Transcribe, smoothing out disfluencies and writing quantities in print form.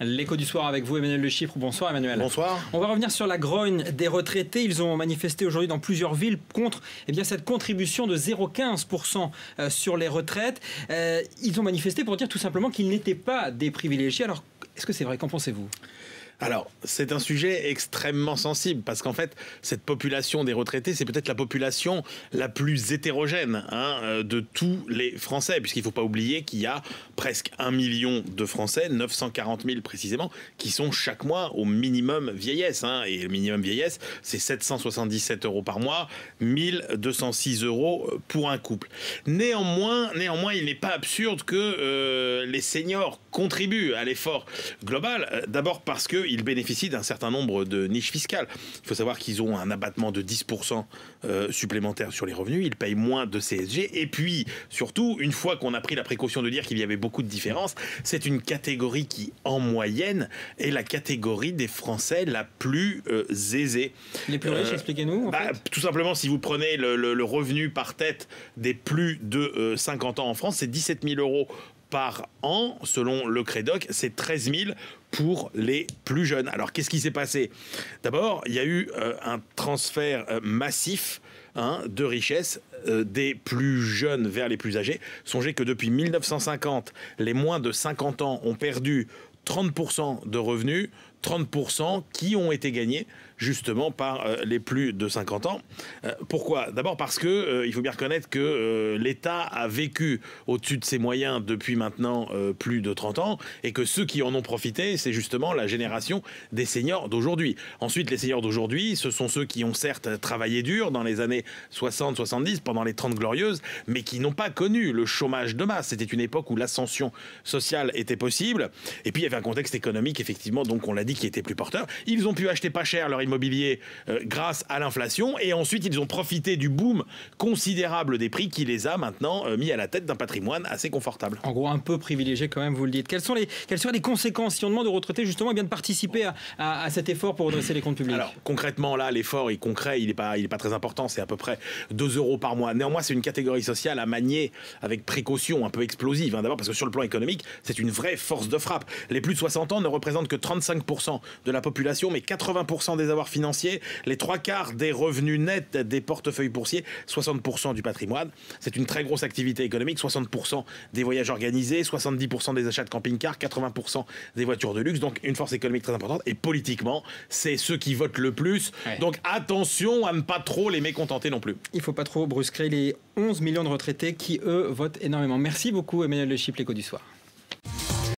L'écho du soir avec vous, Emmanuel Le Chypre. Bonsoir Emmanuel. Bonsoir. On va revenir sur la grogne des retraités. Ils ont manifesté aujourd'hui dans plusieurs villes contre cette contribution de 0,15% sur les retraites. Ils ont manifesté pour dire tout simplement qu'ils n'étaient pas des privilégiés. Alors, est-ce que c'est vrai? Qu'en pensez-vous? Alors, c'est un sujet extrêmement sensible parce qu'en fait, cette population des retraités, c'est peut-être la population la plus hétérogène de tous les Français, puisqu'il ne faut pas oublier qu'il y a presque 1 million de Français, 940 000 précisément, qui sont chaque mois au minimum vieillesse. Et le minimum vieillesse, c'est 777 € par mois, 1206 € pour un couple. Néanmoins, il n'est pas absurde que les seniors contribuent à l'effort global, d'abord parce qu'ils bénéficient d'un certain nombre de niches fiscales. Il faut savoir qu'ils ont un abattement de 10% supplémentaire sur les revenus, ils payent moins de CSG, et puis surtout, une fois qu'on a pris la précaution de dire qu'il y avait beaucoup de différences, c'est une catégorie qui, en moyenne, est la catégorie des Français la plus aisée. Les plus riches, expliquez-nous. Tout simplement, si vous prenez le revenu par tête des plus de 50 ans en France, c'est 17 000 € par an, selon le Crédoc, c'est 13 000 pour les plus jeunes. Alors, qu'est-ce qui s'est passé? D'abord, il y a eu un transfert massif de richesse des plus jeunes vers les plus âgés. Songez que depuis 1950, les moins de 50 ans ont perdu 30% de revenus, 30% qui ont été gagnés justement par les plus de 50 ans. Pourquoi? D'abord parce que il faut bien reconnaître que l'État a vécu au-dessus de ses moyens depuis maintenant plus de 30 ans et que ceux qui en ont profité, c'est justement la génération des seniors d'aujourd'hui. Ensuite, les seniors d'aujourd'hui, ce sont ceux qui ont certes travaillé dur dans les années 60-70, pendant les 30 glorieuses, mais qui n'ont pas connu le chômage de masse. C'était une époque où l'ascension sociale était possible. Et puis, il y avait un contexte économique, effectivement, donc on l'a dit, qui était plus porteur. Ils ont pu acheter pas cher leur immobilier grâce à l'inflation, et ensuite ils ont profité du boom considérable des prix qui les a maintenant mis à la tête d'un patrimoine assez confortable. En gros, un peu privilégié quand même, vous le dites. Quelles seraient les conséquences si on demande aux retraités justement de participer à cet effort pour redresser les comptes publics? Alors concrètement, là, l'effort est concret, il n'est pas très important, c'est à peu près 2 € par mois. Néanmoins, c'est une catégorie sociale à manier avec précaution, un peu explosive. D'abord parce que sur le plan économique, c'est une vraie force de frappe. Les plus de 60 ans ne représentent que 35% de la population, mais 80% des avoirs financiers, les 3/4 des revenus nets des portefeuilles boursiers, 60% du patrimoine. C'est une très grosse activité économique, 60% des voyages organisés, 70% des achats de camping-cars, 80% des voitures de luxe, donc une force économique très importante. Et politiquement, c'est ceux qui votent le plus. Ouais. Donc attention à ne pas trop les mécontenter non plus. Il ne faut pas trop brusquer les 11 millions de retraités qui, eux, votent énormément. Merci beaucoup Emmanuel Le Chypre, l'écho du soir.